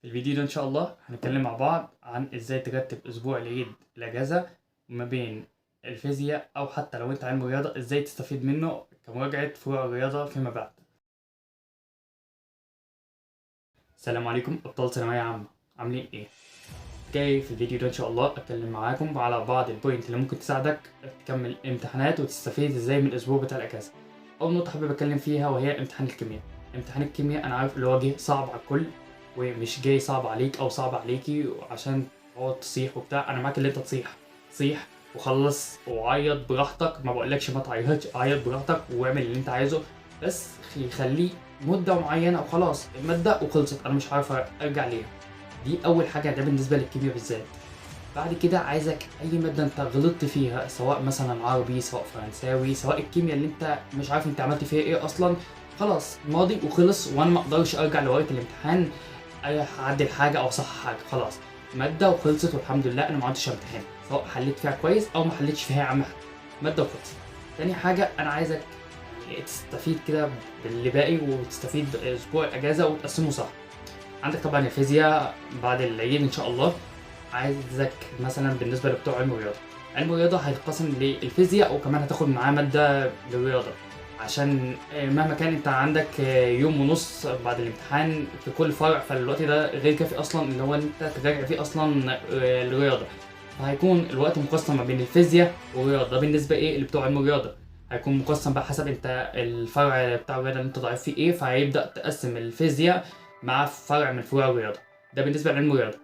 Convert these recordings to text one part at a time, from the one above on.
الفيديو ده ان شاء الله هنتكلم مع بعض عن ازاي ترتب اسبوع العيد الاجازه ما بين الفيزياء او حتى لو انت علم رياضه ازاي تستفيد منه كمراجعه فروع الرياضه فيما بعد. السلام عليكم ابطال ثانويه عامه، عاملين ايه؟ جاي في الفيديو ده ان شاء الله اتكلم معاكم على بعض البوينت اللي ممكن تساعدك تكمل امتحانات وتستفيد ازاي من الاسبوع بتاع الاجازه. اول نقطه حابب اتكلم فيها وهي امتحان الكيمياء. امتحان الكيمياء انا عارف اللي هو جه صعب على الكل ومش جاي صعب عليك او صعب عليكي عشان تقعد تصيح وبتاع. انا معاك اللي انت تصيح وخلص وعيط براحتك، ما بقولكش ما تعيطش، عيط براحتك واعمل اللي انت عايزه، بس خليه مده معينه وخلاص الماده وخلصت انا مش عارف ارجع ليها. دي اول حاجه، ده بالنسبه للكيمياء بالذات. بعد كده عايزك اي ماده انت غلطت فيها سواء مثلا عربي سواء فرنساوي سواء الكيمياء اللي انت مش عارف انت عملت فيها ايه اصلا، خلاص ماضي وخلص وانا ما اقدرش ارجع لورقه الامتحان اعدل حاجه او اصحح حاجه. خلاص ماده وخلصت والحمد لله انا ما عدتش امتحان سواء حليت فيها كويس او ما حليتش فيها يا عم، ماده وخلصت. تاني حاجه انا عايزك يعني تستفيد كده باللي باقي وتستفيد اسبوع الاجازه وتقسمه صح. عندك طبعا الفيزياء بعد العيد ان شاء الله. عايزك مثلا بالنسبه لبتوع علم الرياضه، علم الرياضه هيتقسم للفيزياء وكمان هتاخد معاه ماده للرياضه، عشان مهما كان انت عندك يوم ونص بعد الامتحان في كل فرع، فالوقت ده غير كافي اصلا اللي هو انت تراجع فيه اصلا الرياضه. فهيكون الوقت مقسم ما بين الفيزياء والرياضه، ده بالنسبه ايه لبتوع علم الرياضه. هيكون مقسم بقى حسب انت الفرع بتاع الرياضه اللي انت ضعيف فيه ايه، فهيبدا تقسم الفيزياء مع فرع من فروع الرياضه. ده بالنسبه لعلم الرياضه.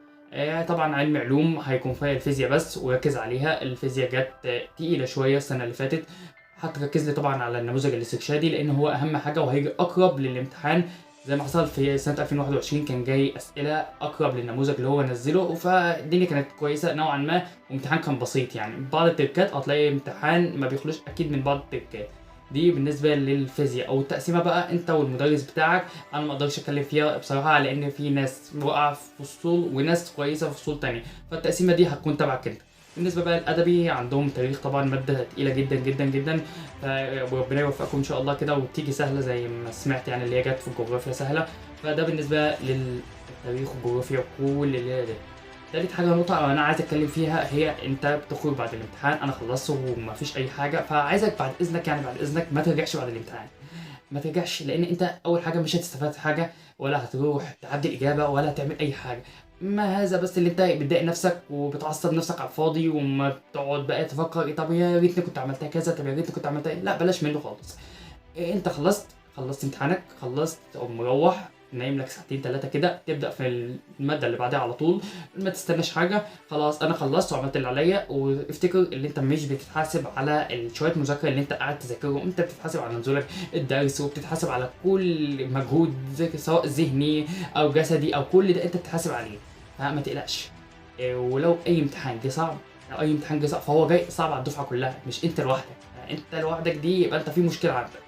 طبعا علم علوم هيكون فيها الفيزياء بس وركز عليها. الفيزياء جت تقيلة شوية السنة اللي فاتت، هتركز لي طبعا على النموذج الاسترشادي لأن هو أهم حاجة وهيجي أقرب للامتحان. زي ما حصل في سنة 2021 كان جاي أسئلة أقرب للنموذج اللي هو نزله، فالدنيا كانت كويسة نوعا ما وامتحان كان بسيط. يعني بعض التركات هتلاقي امتحان ما بيخلوش أكيد من بعض التركات. دي بالنسبة للفيزياء أو التقسيمة بقى أنت والمدرس بتاعك. انا ما اقدرش اتكلم فيها بصراحه لان في ناس واقعه في فصول وناس كويسه في فصول تانية، فالتقسيمه دي هتكون تبعك انت. بالنسبه بقى للادبي عندهم تاريخ طبعا ماده تقيله جدا جدا جدا، وربنا يوفقكم ان شاء الله كده وتيجي سهله زي ما سمعت يعني اللي هي جت في الجغرافيا سهله. فده بالنسبه للتاريخ والجغرافيا وكل اللي ده. تالت حاجة نقطة أنا عايز أتكلم فيها هي أنت بتخرج بعد الامتحان، أنا خلصت ومفيش أي حاجة، فعايزك بعد إذنك يعني بعد إذنك ما ترجعش بعد الامتحان. ما ترجعش لان انت اول حاجه مش هتستفاد حاجه ولا هتروح تعدي الاجابه ولا هتعمل اي حاجه. ما هذا بس اللي انت بتضايق نفسك وبتعصب نفسك على الفاضي وما بتقعد بقى تفكر إيه طب يا ريتني كنت عملتها كذا، طب يا ريتني كنت عملتها لا بلاش منه خالص. إيه انت خلصت امتحانك، خلصت تقوم مروح نايم لك ساعتين ثلاثه كده تبدا في الماده اللي بعدها على طول، ما تستناش حاجه. خلاص انا خلصت وعملت اللي عليا، وافتكر ان انت مش بتتحاسب على شويه مذاكره اللي انت قاعد تذاكرهم، انت بتتحاسب على نزولك الدرس وبتتحاسب على كل مجهود سواء ذهني او جسدي او كل ده انت بتتحاسب عليه. فما تقلقش. ولو اي امتحان جه صعب او اي امتحان جه صعب فهو جاي صعب على الدفعه كلها مش انت لوحدك. انت لوحدك دي يبقى انت في مشكله عندك.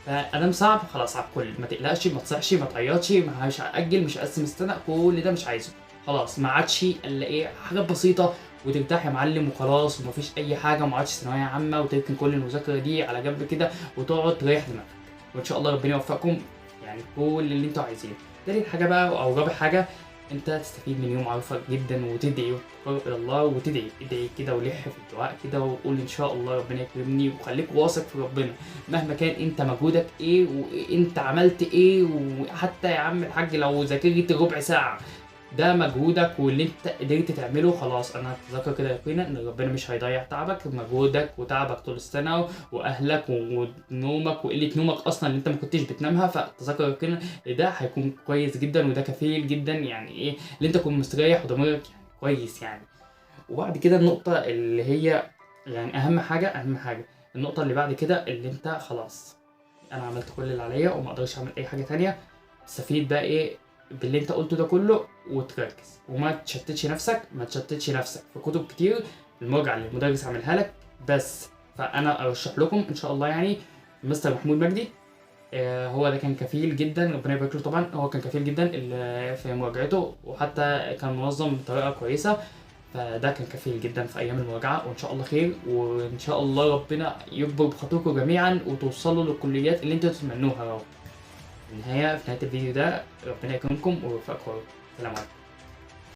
فادام صعب خلاص على الكل، ما تقلقش ما تصحش ما تعيطش، مش هاجل مش هقسم السنه، كل ده مش عايزه. خلاص ما عادش الا ايه حاجات بسيطه وترتاح يا معلم وخلاص ومفيش اي حاجه، وما عادش ثانويه عامه وتركن كل المذاكره دي على جنب كده وتقعد تريح دماغك. وان شاء الله ربنا يوفقكم يعني كل اللي انتوا عايزينه. تالت حاجه بقى او رابع حاجه، انت تستفيد من يوم عرفه جدا وتدعي وتقرب الى الله ادعي كده ولح في الدعاء كده وقول ان شاء الله ربنا يكرمني، وخليك واثق في ربنا مهما كان انت مجهودك ايه وانت عملت ايه. وحتى يا عم الحاج لو ذاكرت ربع ساعه ده مجهودك واللي انت قدرت تعمله، خلاص انا اتذكر كده يقينا ان ربنا مش هيضيع تعبك مجهودك وتعبك طول السنه واهلك ونومك وقله نومك اصلا اللي انت ما كنتش بتنامها، فتذكر يقينا ده هيكون كويس جدا وده كفيل جدا يعني ايه اللي انت تكون مستريح ودماغك يعني كويس يعني. وبعد كده النقطه اللي هي يعني اهم حاجه النقطه اللي بعد كده اللي انت خلاص انا عملت كل اللي عليا وما اقدرش اعمل اي حاجه تانية. تستفيد بقى ايه باللي انت قلته ده كله وتركز وما تشتتش نفسك، ما تشتتش نفسك في كتب كتير المراجعه اللي المدرس عاملها لك بس. فانا ارشح لكم ان شاء الله يعني مستر محمود مجدي. هو ده كان كفيل جدا ربنا يبارك له، طبعا هو كان كفيل جدا في مراجعته وحتى كان منظم بطريقه كويسه، فده كان كفيل جدا في ايام المراجعه وان شاء الله خير وان شاء الله ربنا يكبر بخاطركم جميعا وتوصلوا للكليات اللي انتوا تتمنوها يا رب. في نهايه الفيديو ده ربنا يكرمكم ويوفقكم. سلام عليكم.